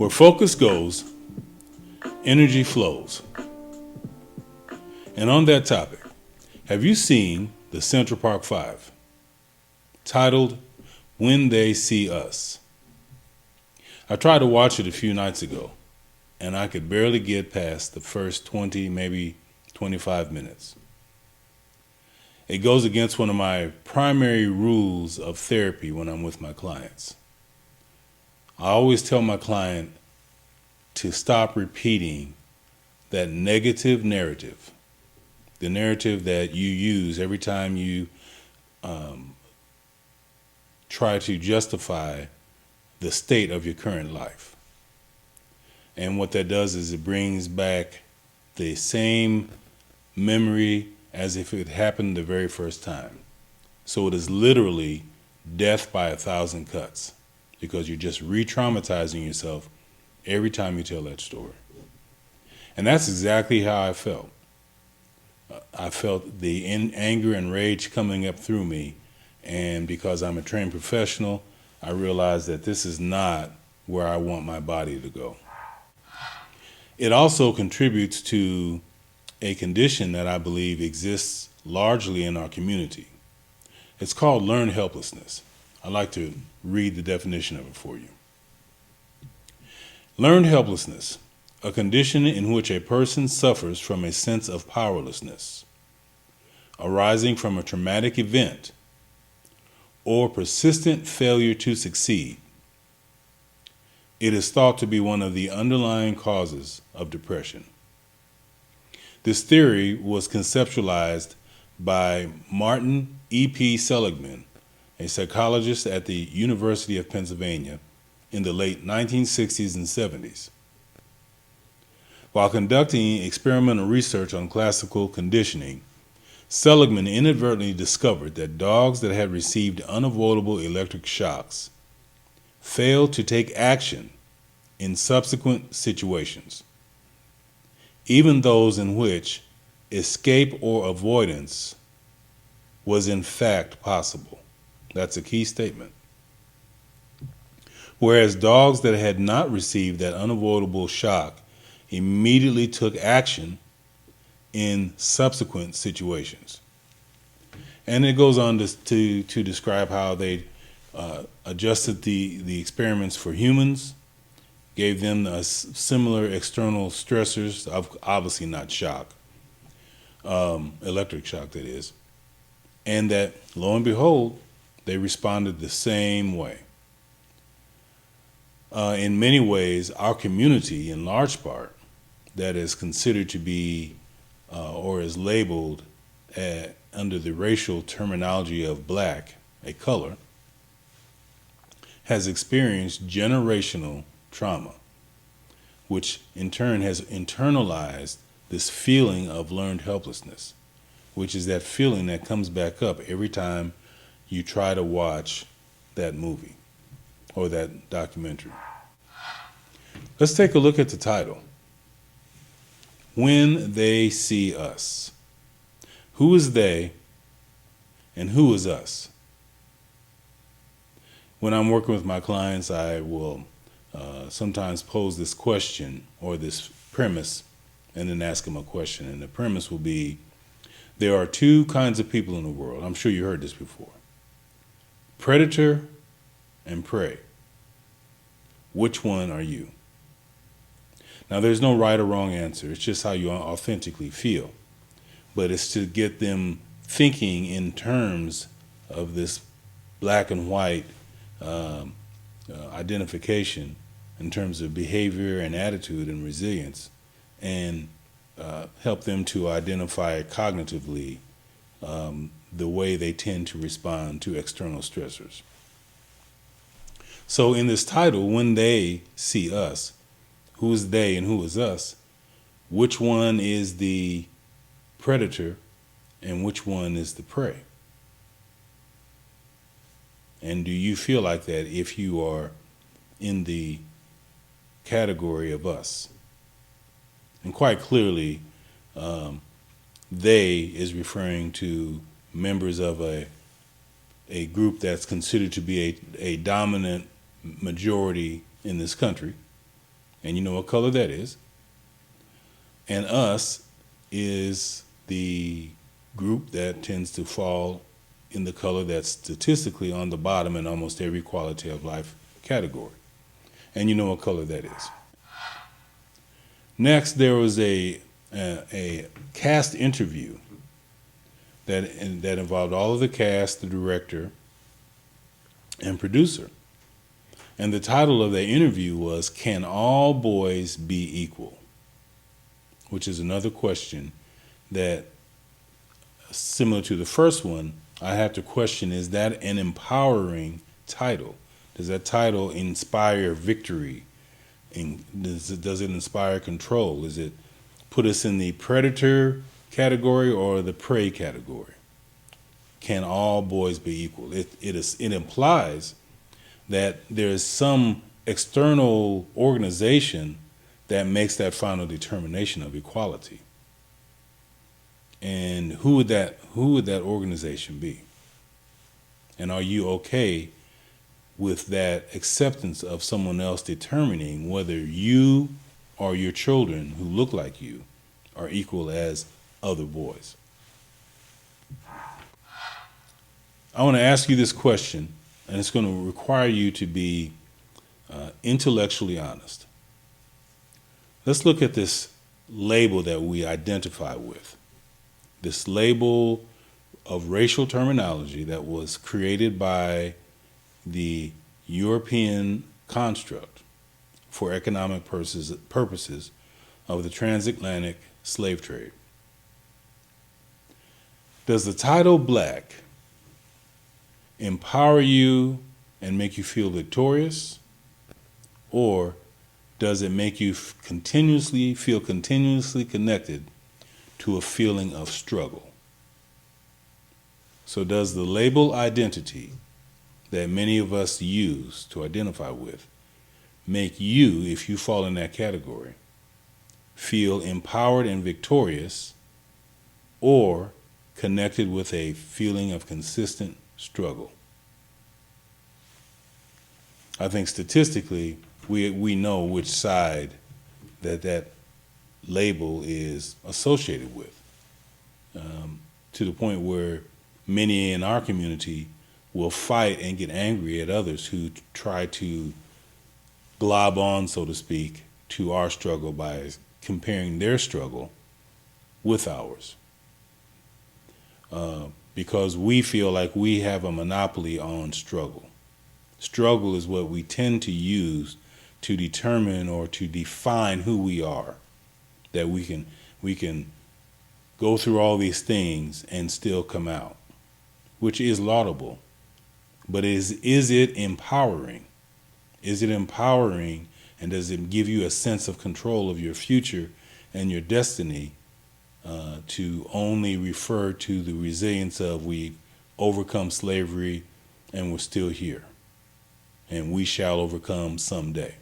Where focus goes, energy flows. And on that topic, have you seen the Central Park Five, titled When They See Us? I tried to watch it a few nights ago, and I could barely get past the first 20, maybe 25 minutes. It goes against one of my primary rules of therapy when I'm with my clients. I always tell my client to stop repeating that negative narrative, the narrative that you use every time you try to justify the state of your current life. And what that does is it brings back the same memory as if it happened the very first time. So it is literally death by 1,000 cuts, because you're just re-traumatizing yourself every time you tell that story. And that's exactly how I felt. I felt the anger and rage coming up through me, and because I'm a trained professional, I realized that this is not where I want my body to go. It also contributes to a condition that I believe exists largely in our community. It's called learned helplessness. I'd like to read the definition of it for you. Learned helplessness, a condition in which a person suffers from a sense of powerlessness, arising from a traumatic event or persistent failure to succeed. It is thought to be one of the underlying causes of depression. This theory was conceptualized by Martin E.P. Seligman, a psychologist at the University of Pennsylvania, in the late 1960s and 70s. While conducting experimental research on classical conditioning, Seligman inadvertently discovered that dogs that had received unavoidable electric shocks failed to take action in subsequent situations, even those in which escape or avoidance was in fact possible. That's a key statement. Whereas dogs that had not received that unavoidable shock immediately took action in subsequent situations. And it goes on to describe how they adjusted the experiments for humans, gave them similar external stressors, obviously not shock, electric shock that is, and that, lo and behold, they responded the same way. In many ways, our community, in large part, that is considered to be or is labeled under the racial terminology of black, a color, has experienced generational trauma, which in turn has internalized this feeling of learned helplessness, which is that feeling that comes back up every time you try to watch that movie or that documentary. Let's take a look at the title. When They See Us. Who is they and who is us? When I'm working with my clients, I will sometimes pose this question or this premise and then ask them a question. And the premise will be, there are two kinds of people in the world. I'm sure you heard this before. Predator and prey. Which one are you? Now, there's no right or wrong answer. It's just how you authentically feel. But it's to get them thinking in terms of this black and white identification in terms of behavior and attitude and resilience, and help them to identify cognitively the way they tend to respond to external stressors. So in this title, When They See Us, who is they and who is us? Which one is the predator and which one is the prey? And do you feel like that if you are in the category of us? And quite clearly, they is referring to members of a group that's considered to be a dominant majority in this country, and you know what color that is. And us is the group that tends to fall in the color that's statistically on the bottom in almost every quality of life category. And you know what color that is. Next, there was a cast interview that involved all of the cast, the director, and producer. And the title of the interview was, "Can All Boys Be Equal?" Which is another question that, similar to the first one, I have to question, is that an empowering title? Does that title inspire victory? And does it inspire control? Is it put us in the predator category or the prey category? Can all boys be equal? It implies that there is some external organization that makes that final determination of equality. And who would that organization be? And are you okay with that acceptance of someone else determining whether you or your children who look like you are equal as other boys? I want to ask you this question, and it's going to require you to be intellectually honest. Let's look at this label that we identify with. This label of racial terminology that was created by the European construct for economic purposes of the transatlantic slave trade. Does the title black empower you and make you feel victorious, or does it make you feel continuously connected to a feeling of struggle? So does the label identity that many of us use to identify with make you, if you fall in that category, feel empowered and victorious, or connected with a feeling of consistent struggle? I think statistically, we know which side that label is associated with, to the point where many in our community will fight and get angry at others who try to glob on, so to speak, to our struggle by comparing their struggle with ours. Because we feel like we have a monopoly on struggle. Struggle is what we tend to use to determine or to define who we are. That we can go through all these things and still come out, which is laudable. But is it empowering? Is it empowering, and does it give you a sense of control of your future and your destiny, to only refer to the resilience of we've overcome slavery and we're still here, and we shall overcome someday?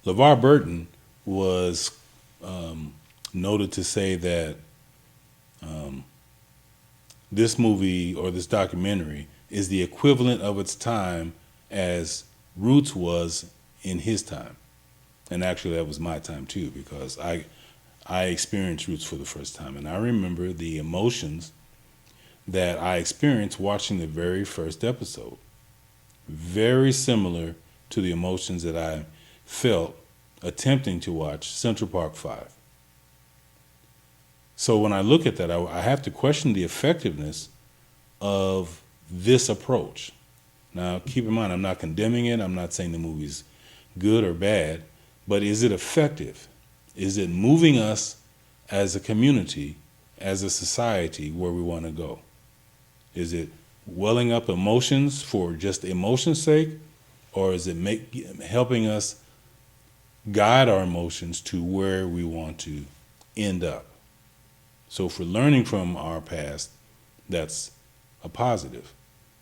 LeVar Burton was noted to say that this movie or this documentary is the equivalent of its time as Roots was in his time. And actually that was my time too, because I experienced Roots for the first time, and I remember the emotions that I experienced watching the very first episode. Very similar to the emotions that I felt attempting to watch Central Park 5. So when I look at that, I have to question the effectiveness of this approach. Now, keep in mind, I'm not condemning it. I'm not saying the movie's good or bad, but is it effective? Is it moving us as a community, as a society, where we want to go? Is it welling up emotions for just emotion's sake, or is it helping us guide our emotions to where we want to end up? So if we're learning from our past, that's a positive.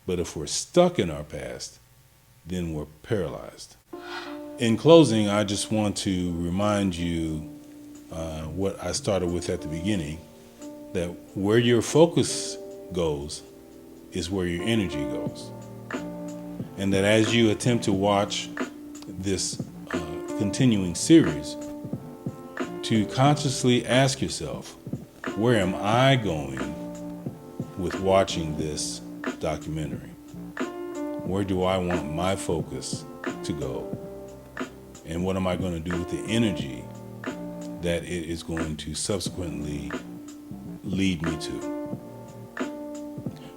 But if we're stuck in our past, then we're paralyzed. In closing, I just want to remind you what I started with at the beginning, that where your focus goes is where your energy goes. And that as you attempt to watch this continuing series to consciously ask yourself, where am I going with watching this documentary? Where do I want my focus to go? And what am I going to do with the energy that it is going to subsequently lead me to?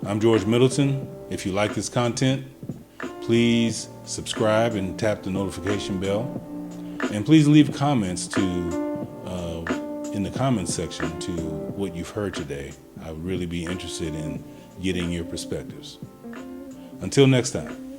I'm George Middleton. If you like this content, please subscribe and tap the notification bell. And please leave comments in the comments section to what you've heard today. I would really be interested in getting your perspectives. Until next time.